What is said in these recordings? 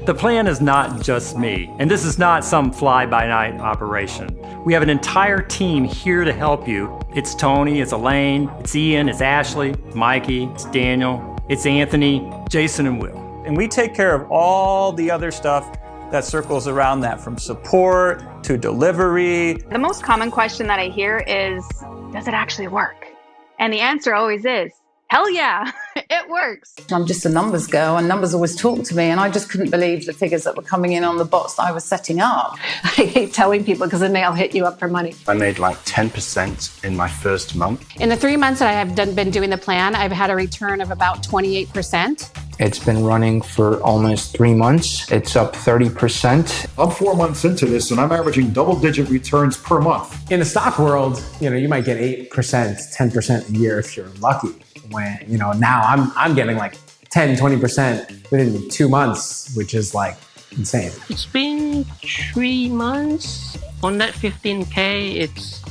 The plan is not just me, and this is not some fly-by-night operation. We have an entire team here to help you. It's Tony, it's Elaine, it's Ian, it's Ashley, it's Mikey, it's Daniel, it's Anthony, Jason, and Will. And we take care of all the other stuff that circles around that, from support to delivery. The most common question that I hear is, does it actually work? And the answer always is, hell yeah, it works. I'm just a numbers girl, and numbers always talk to me, and I just couldn't believe the figures that were coming in on the bots that I was setting up. I hate telling people because then they'll hit you up for money. I made like 10% in my first month. In the 3 months that I have been doing the plan, I've had a return of about 28%. It's been running for almost 3 months. It's up 30%. I'm 4 months into this, and I'm averaging double-digit returns per month. In the stock world, you might get 8%, 10% a year if you're lucky. When, now I'm getting like 10, 20% within 2 months, which is like insane. It's been 3 months. On that 15K, it's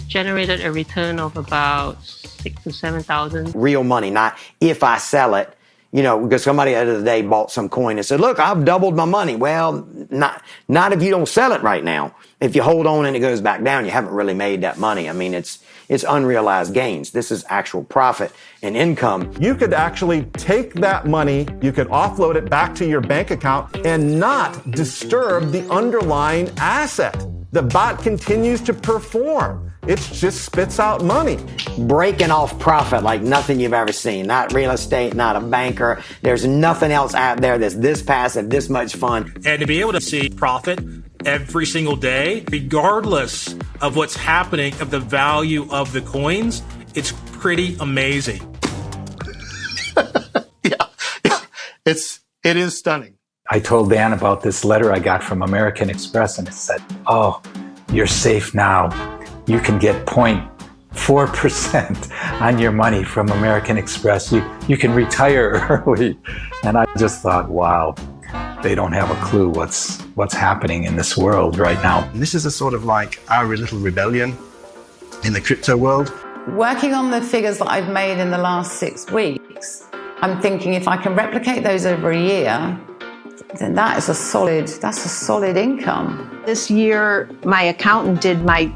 generated a return of about 6,000 to 7,000. Real money, not if I sell it. Because somebody at the end of the day bought some coin and said, look, I've doubled my money. Well, not if you don't sell it right now. If you hold on and it goes back down, you haven't really made that money. I mean, it's unrealized gains. This is actual profit and income. You could actually take that money, you could offload it back to your bank account and not disturb the underlying asset. The bot continues to perform. It just spits out money. Breaking off profit like nothing you've ever seen. Not real estate, not a banker. There's nothing else out there that's this passive, this much fun. And to be able to see profit every single day, regardless of what's happening, of the value of the coins, it's pretty amazing. It is stunning. I told Dan about this letter I got from American Express, and it said, oh, you're safe now. You can get 0.4% on your money from American Express. You can retire early. And I just thought, wow, they don't have a clue what's happening in this world right now. This is a sort of like our little rebellion in the crypto world. Working on the figures that I've made in the last 6 weeks, I'm thinking if I can replicate those over a year, then that's a solid income. This year, my accountant did my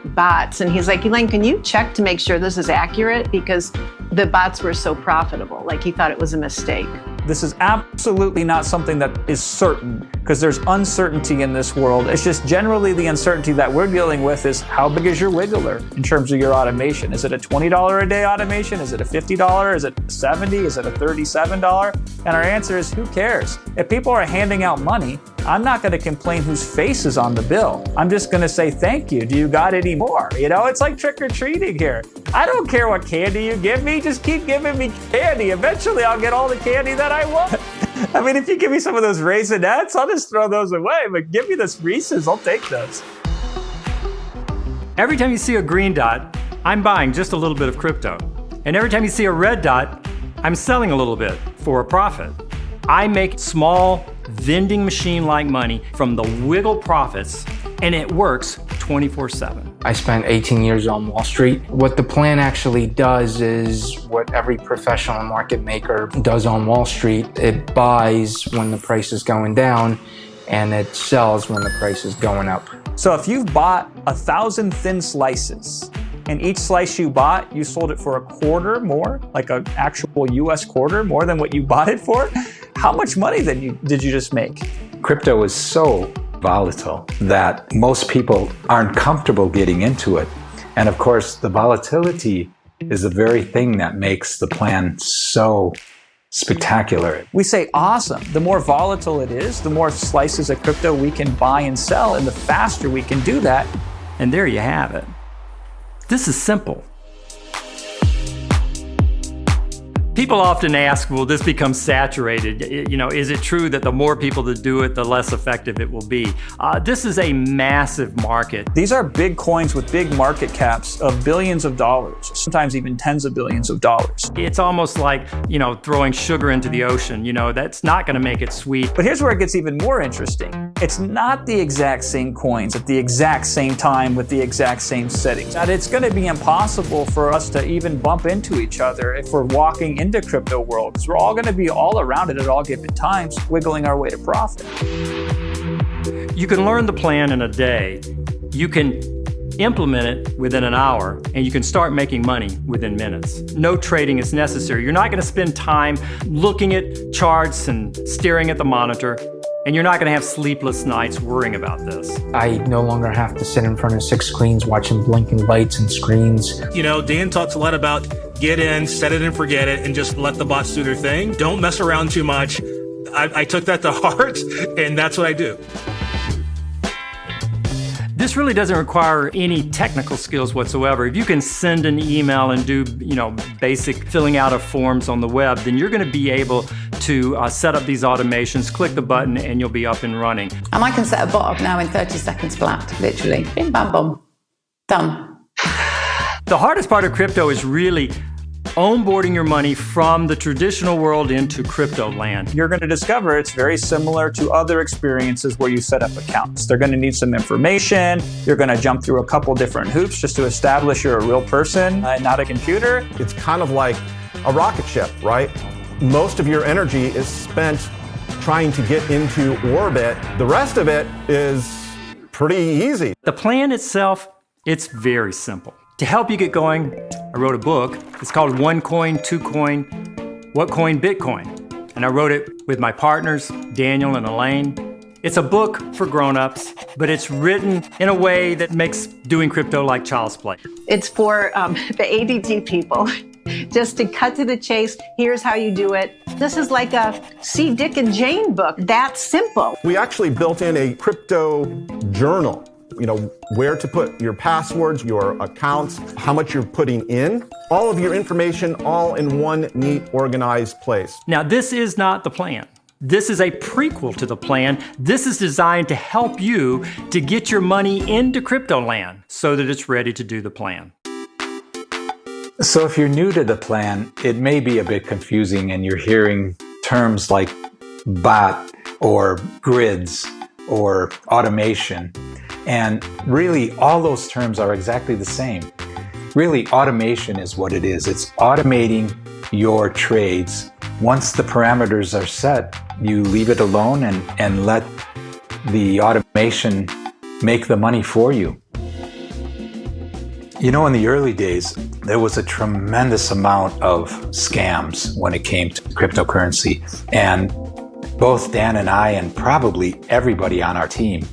bots, and he's like, Elaine, can you check to make sure this is accurate? Because the bots were so profitable. Like, he thought it was a mistake. This is absolutely not something that is certain, because there's uncertainty in this world. It's just generally the uncertainty that we're dealing with is, how big is your wiggler in terms of your automation? Is it a $20 a day automation? Is it a $50? Is it $70? Is it a $37? And our answer is, who cares? If people are handing out money, I'm not going to complain whose face is on the bill. I'm just going to say, thank you. Do you got any more? It's like trick-or-treating here. I don't care what candy you give me. Just keep giving me candy. Eventually, I'll get all the candy that I want. I mean, if you give me some of those Raisinets, I'll just throw those away. But give me this Reese's, I'll take those. Every time you see a green dot, I'm buying just a little bit of crypto. And every time you see a red dot, I'm selling a little bit for a profit. I make small vending machine-like money from the wiggle profits, and it works 24/7. I spent 18 years on Wall Street. What the plan actually does is what every professional market maker does on Wall Street. It buys when the price is going down, and it sells when the price is going up. So if you've bought 1,000 thin slices, and each slice you bought, you sold it for a quarter more, like an actual US quarter, more than what you bought it for, how much money then did you just make? Crypto is so volatile that most people aren't comfortable getting into it. And of course, the volatility is the very thing that makes the plan so spectacular. We say, awesome. The more volatile it is, the more slices of crypto we can buy and sell, and the faster we can do that. And there you have it. This is simple. People often ask, will this become saturated? Is it true that the more people that do it, the less effective it will be? This is a massive market. These are big coins with big market caps of billions of dollars, sometimes even tens of billions of dollars. It's almost like, throwing sugar into the ocean. That's not going to make it sweet. But here's where it gets even more interesting. It's not the exact same coins at the exact same time with the exact same settings. And it's going to be impossible for us to even bump into each other if we're walking into crypto world because we're all going to be all around it at all given times, wiggling our way to profit. You can learn the plan in a day. You can implement it within an hour, and you can start making money within minutes. No trading is necessary. You're not going to spend time looking at charts and staring at the monitor, and you're not going to have sleepless nights worrying about this. I no longer have to sit in front of 6 screens watching blinking lights and screens. You know, Dan talks a lot about get in, set it and forget it, and just let the bots do their thing. Don't mess around too much. I took that to heart, and that's what I do. This really doesn't require any technical skills whatsoever. If you can send an email and do, basic filling out of forms on the web, then you're going to be able to set up these automations, click the button, and you'll be up and running. And I can set a bot up now in 30 seconds flat, literally. Bing, bam, boom. Done. The hardest part of crypto is really onboarding your money from the traditional world into crypto land. You're going to discover it's very similar to other experiences where you set up accounts. They're going to need some information. You're going to jump through a couple different hoops just to establish you're a real person, not a computer. It's kind of like a rocket ship, right? Most of your energy is spent trying to get into orbit. The rest of it is pretty easy. The plan itself, it's very simple. To help you get going, I wrote a book. It's called One Coin, Two Coin, What Coin Bitcoin? And I wrote it with my partners, Daniel and Elaine. It's a book for grown-ups, but it's written in a way that makes doing crypto like child's play. It's for the ADD people. Just to cut to the chase, here's how you do it. This is like a C. Dick and Jane book. That's simple. We actually built in a crypto journal. Where to put your passwords, your accounts, how much you're putting in, all of your information all in one neat, organized place. Now, this is not the plan. This is a prequel to the plan. This is designed to help you to get your money into crypto land so that it's ready to do the plan. So if you're new to the plan, it may be a bit confusing and you're hearing terms like bot or grids or automation. And really, all those terms are exactly the same. Really, automation is what it is. It's automating your trades. Once the parameters are set, you leave it alone and let the automation make the money for you. In the early days, there was a tremendous amount of scams when it came to cryptocurrency. And both Dan and I, and probably everybody on our team,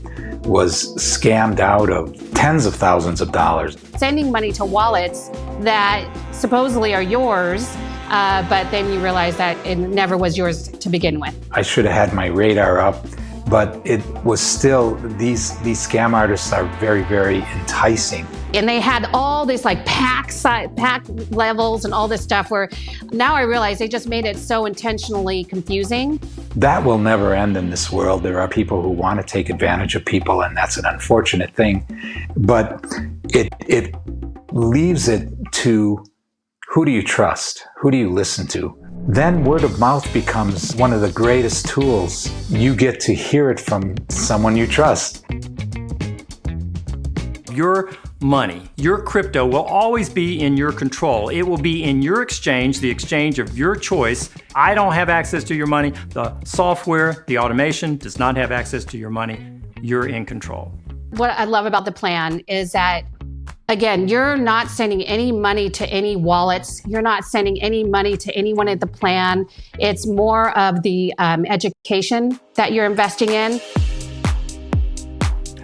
was scammed out of tens of thousands of dollars. Sending money to wallets that supposedly are yours, but then you realize that it never was yours to begin with. I should have had my radar up, but it was still, these scam artists are very, very enticing. And they had all this pack levels and all this stuff where now I realize they just made it so intentionally confusing. That will never end in this world. There are people who want to take advantage of people, and that's an unfortunate thing. But it leaves it to who do you trust? Who do you listen to? Then word of mouth becomes one of the greatest tools. You get to hear it from someone you trust. Your money, your crypto will always be in your control. It will be in your exchange, the exchange of your choice. I don't have access to your money. The software, the automation does not have access to your money. You're in control. What I love about the plan is that, again, you're not sending any money to any wallets. You're not sending any money to anyone at the plan. It's more of the education that you're investing in.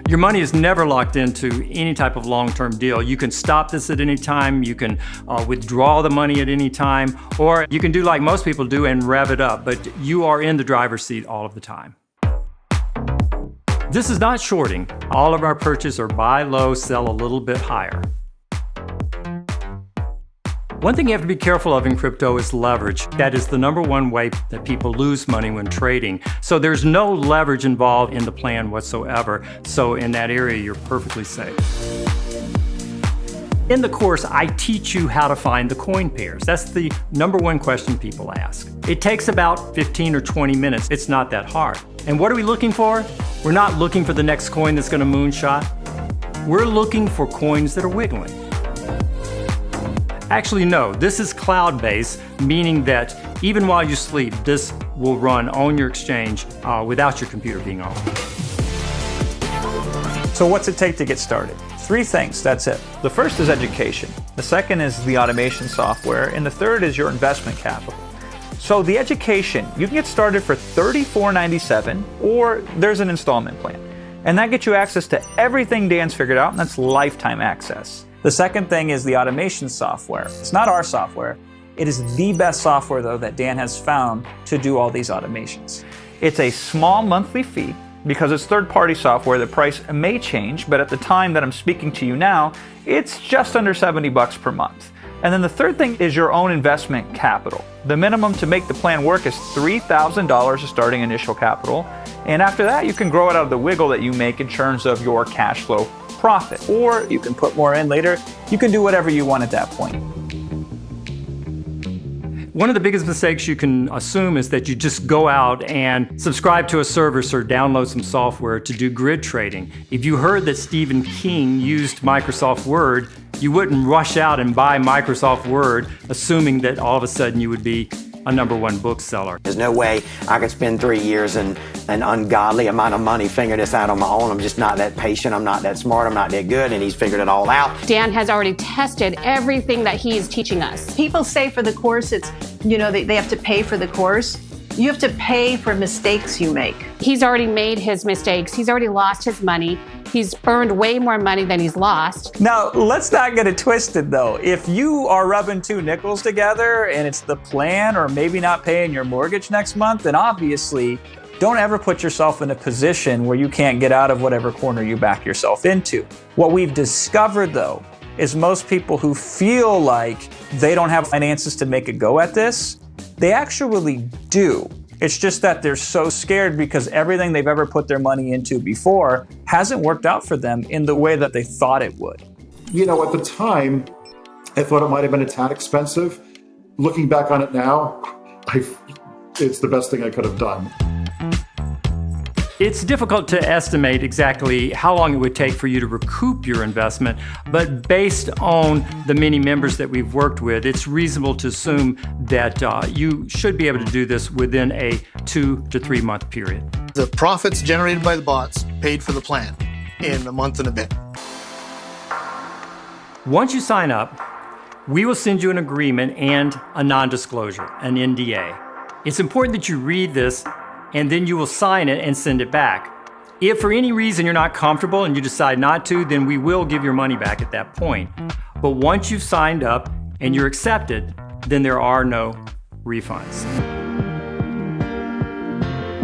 Your money is never locked into any type of long-term deal. You can stop this at any time. You can withdraw the money at any time, or you can do like most people do and rev it up, but you are in the driver's seat all of the time. This is not shorting. All of our purchases are buy low, sell a little bit higher. One thing you have to be careful of in crypto is leverage. That is the number one way that people lose money when trading. So there's no leverage involved in the plan whatsoever. So in that area, you're perfectly safe. In the course, I teach you how to find the coin pairs. That's the number one question people ask. It takes about 15 or 20 minutes. It's not that hard. And what are we looking for? We're not looking for the next coin that's going to moonshot. We're looking for coins that are wiggling. Actually, no, this is cloud-based, meaning that even while you sleep, this will run on your exchange without your computer being on. So what's it take to get started? 3 things, that's it. The first is education. The second is the automation software. And the third is your investment capital. So the education, you can get started for $34.97, or there's an installment plan. And that gets you access to everything Dan's figured out, and that's lifetime access. The second thing is the automation software. It's not our software. It is the best software, though, that Dan has found to do all these automations. It's a small monthly fee. Because it's third-party software, the price may change, but at the time that I'm speaking to you now, it's just under $70 per month. And then the third thing is your own investment capital. The minimum to make the plan work is $3,000 of starting initial capital. And after that, you can grow it out of the wiggle that you make in terms of your cash flow profit. Or you can put more in later. You can do whatever you want at that point. One of the biggest mistakes you can assume is that you just go out and subscribe to a service or download some software to do grid trading. If you heard that Stephen King used Microsoft Word, you wouldn't rush out and buy Microsoft Word assuming that all of a sudden you would be a #1 bookseller. There's no way I could spend 3 years and an ungodly amount of money figuring this out on my own. I'm just not that patient. I'm not that smart. I'm not that good. And he's figured it all out. Dan has already tested everything that he is teaching us. People say for the course, it's, they have to pay for the course. You have to pay for mistakes you make. He's already made his mistakes. He's already lost his money. He's earned way more money than he's lost. Now, let's not get it twisted, though. If you are rubbing 2 nickels together and it's the plan or maybe not paying your mortgage next month, then obviously don't ever put yourself in a position where you can't get out of whatever corner you back yourself into. What we've discovered, though, is most people who feel like they don't have finances to make a go at this, they actually do. It's just that they're so scared because everything they've ever put their money into before hasn't worked out for them in the way that they thought it would. At the time, I thought it might have been a tad expensive. Looking back on it now, it's the best thing I could have done. It's difficult to estimate exactly how long it would take for you to recoup your investment, but based on the many members that we've worked with, it's reasonable to assume that you should be able to do this within a 2 to 3 month period. The profits generated by the bots paid for the plan in a month and a bit. Once you sign up, we will send you an agreement and a non-disclosure, an NDA. It's important that you read this and then you will sign it and send it back. If for any reason you're not comfortable and you decide not to, then we will give your money back at that point. But once you've signed up and you're accepted, then there are no refunds.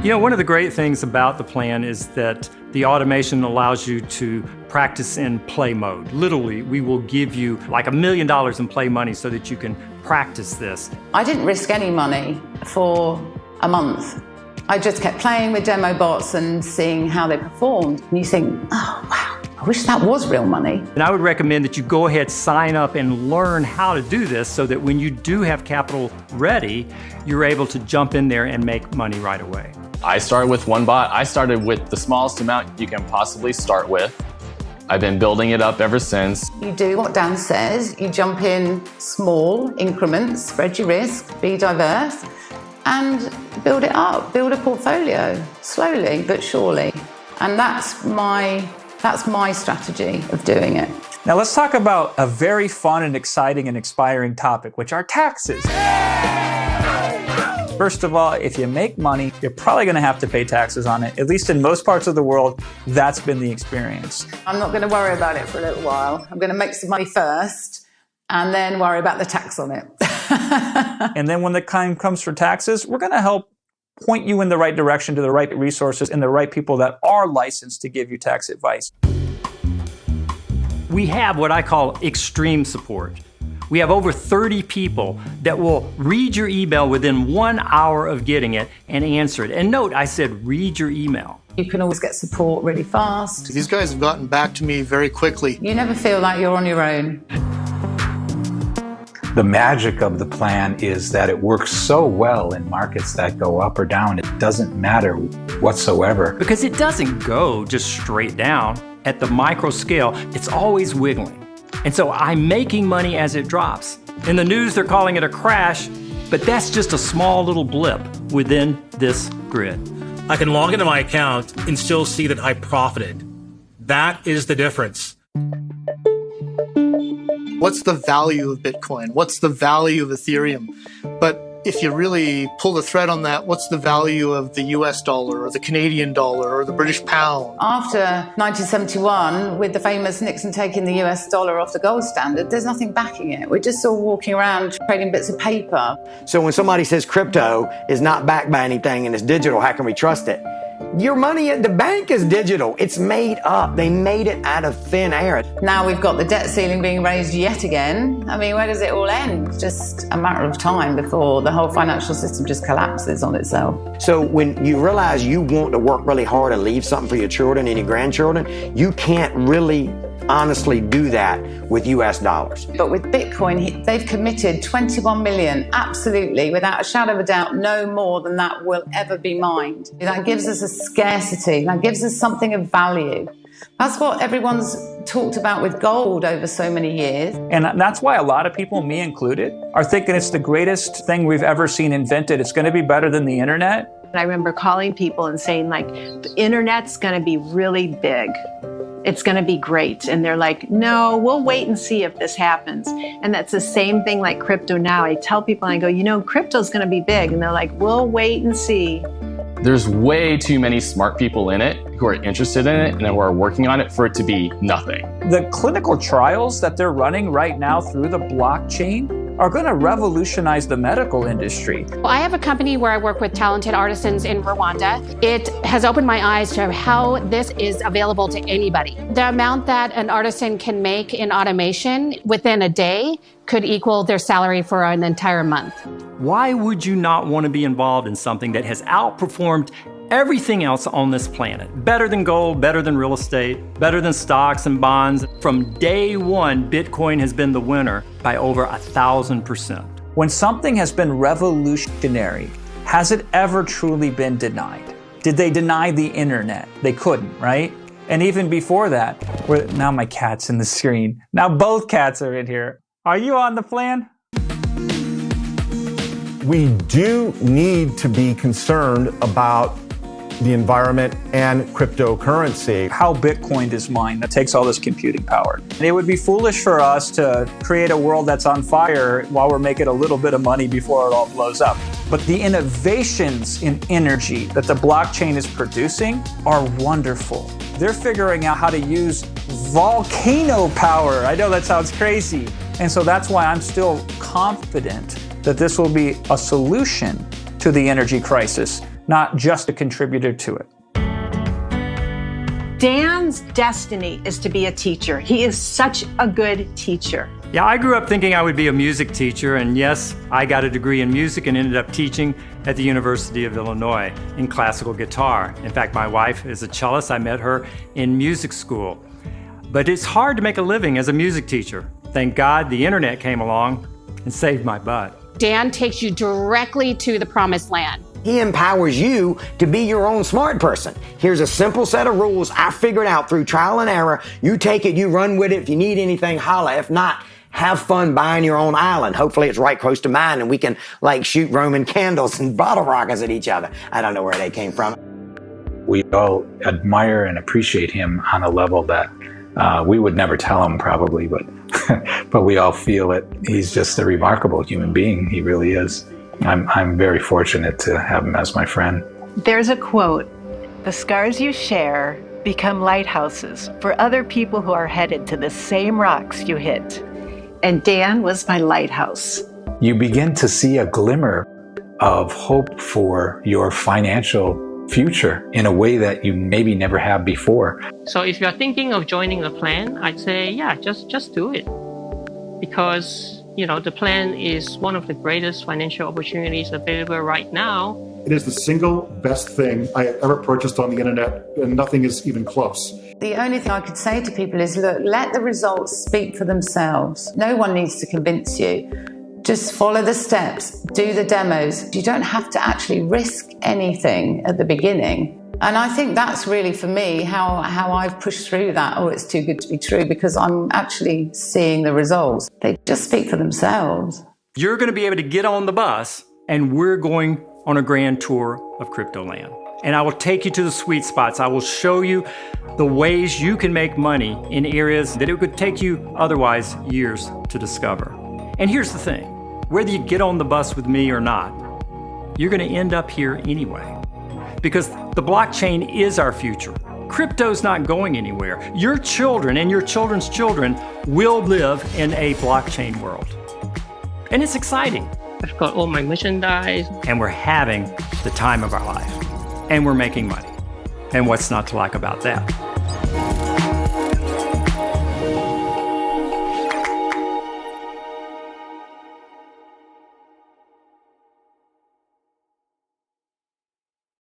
One of the great things about the plan is that the automation allows you to practice in play mode. Literally, we will give you like $1 million in play money so that you can practice this. I didn't risk any money for a month. I just kept playing with demo bots and seeing how they performed. And you think, oh, wow, I wish that was real money. And I would recommend that you go ahead, sign up, and learn how to do this so that when you do have capital ready, you're able to jump in there and make money right away. I started with 1 bot. I started with the smallest amount you can possibly start with. I've been building it up ever since. You do what Dan says. You jump in small increments, spread your risk, be diverse, and build it up, build a portfolio, slowly but surely. And that's my strategy of doing it. Now let's talk about a very fun and exciting and inspiring topic, which are taxes. First of all, if you make money, you're probably going to have to pay taxes on it. At least in most parts of the world, that's been the experience. I'm not going to worry about it for a little while. I'm going to make some money first and then worry about the tax on it. And then when the time comes for taxes, we're going to help point you in the right direction to the right resources and the right people that are licensed to give you tax advice. We have what I call extreme support. We have over 30 people that will read your email within 1 hour of getting it and answer it. And note, I said read your email. You can always get support really fast. These guys have gotten back to me very quickly. You never feel like you're on your own. The magic of the plan is that it works so well in markets that go up or down. It doesn't matter whatsoever. Because it doesn't go just straight down. At the micro scale, it's always wiggling. And so I'm making money as it drops. In the news, they're calling it a crash, but that's just a small little blip within this grid. I can log into my account and still see that I profited. That is the difference. What's the value of Bitcoin? What's the value of Ethereum? But if you really pull the thread on that, what's the value of the US dollar or the Canadian dollar or the British pound? After 1971, with the famous Nixon taking the US dollar off the gold standard, there's nothing backing it. We're just all walking around trading bits of paper. So when somebody says crypto is not backed by anything and it's digital, how can we trust it? Your money at the bank is digital. It's made up. They made it out of thin air. Now we've got the debt ceiling being raised yet again. I mean, where does it all end? Just a matter of time before the whole financial system just collapses on itself. So when you realize you want to work really hard and leave something for your children and your grandchildren, you can't really honestly do that with US dollars. But with Bitcoin, they've committed 21 million, absolutely, without a shadow of a doubt, no more than that will ever be mined. That gives us a scarcity, that gives us something of value. That's what everyone's talked about with gold over so many years. And that's why a lot of people, me included, are thinking it's the greatest thing we've ever seen invented. It's going to be better than the internet. And I remember calling people and saying, like, the internet's going to be really big. It's going to be great. And they're like, no, we'll wait and see if this happens. And that's the same thing like crypto now. I tell people, I go, crypto's going to be big. And they're like, we'll wait and see. There's way too many smart people in it who are interested in it and who are working on it for it to be nothing. The clinical trials that they're running right now through the blockchain are going to revolutionize the medical industry. Well, I have a company where I work with talented artisans in Rwanda. It has opened my eyes to how this is available to anybody. The amount that an artisan can make in automation within a day could equal their salary for an entire month. Why would you not want to be involved in something that has outperformed everything else on this planet? Better than gold, better than real estate, better than stocks and bonds. From day one, Bitcoin has been the winner by over 1,000%. When something has been revolutionary, has it ever truly been denied? Did they deny the internet? They couldn't, right? And even before that, now my cat's in the screen. Now both cats are in here. Are you on the plan? We do need to be concerned about the environment and cryptocurrency. How Bitcoin is mined, that takes all this computing power. And it would be foolish for us to create a world that's on fire while we're making a little bit of money before it all blows up. But the innovations in energy that the blockchain is producing are wonderful. They're figuring out how to use volcano power. I know that sounds crazy. And so that's why I'm still confident that this will be a solution to the energy crisis, not just a contributor to it. Dan's destiny is to be a teacher. He is such a good teacher. Yeah, I grew up thinking I would be a music teacher, and yes, I got a degree in music and ended up teaching at the University of Illinois in classical guitar. In fact, my wife is a cellist. I met her in music school. But it's hard to make a living as a music teacher. Thank God the internet came along and saved my butt. Dan takes you directly to the promised land. He empowers you to be your own smart person. Here's a simple set of rules I figured out through trial and error. You take it, you run with it. If you need anything, holla. If not, have fun buying your own island. Hopefully it's right close to mine and we can shoot Roman candles and bottle rockets at each other. I don't know where they came from. We all admire and appreciate him on a level that we would never tell him probably, but but we all feel it. He's just a remarkable human being. He really is. I'm very fortunate to have him as my friend. There's a quote, "The scars you share become lighthouses for other people who are headed to the same rocks you hit." And Dan was my lighthouse. You begin to see a glimmer of hope for your financial future in a way that you maybe never have before. So if you're thinking of joining the plan, I'd say, yeah, just do it. Because, the plan is one of the greatest financial opportunities available right now. It is the single best thing I have ever purchased on the internet, and nothing is even close. The only thing I could say to people is, look, let the results speak for themselves. No one needs to convince you. Just follow the steps, do the demos. You don't have to actually risk anything at the beginning. And I think that's really, for me, how I've pushed through that. Oh, it's too good to be true, because I'm actually seeing the results. They just speak for themselves. You're going to be able to get on the bus, and we're going on a grand tour of Cryptoland. And I will take you to the sweet spots. I will show you the ways you can make money in areas that it would take you otherwise years to discover. And here's the thing, whether you get on the bus with me or not, you're going to end up here anyway. Because the blockchain is our future. Crypto's not going anywhere. Your children and your children's children will live in a blockchain world. And it's exciting. I've got all my merchandise. And we're having the time of our life. And we're making money. And what's not to like about that?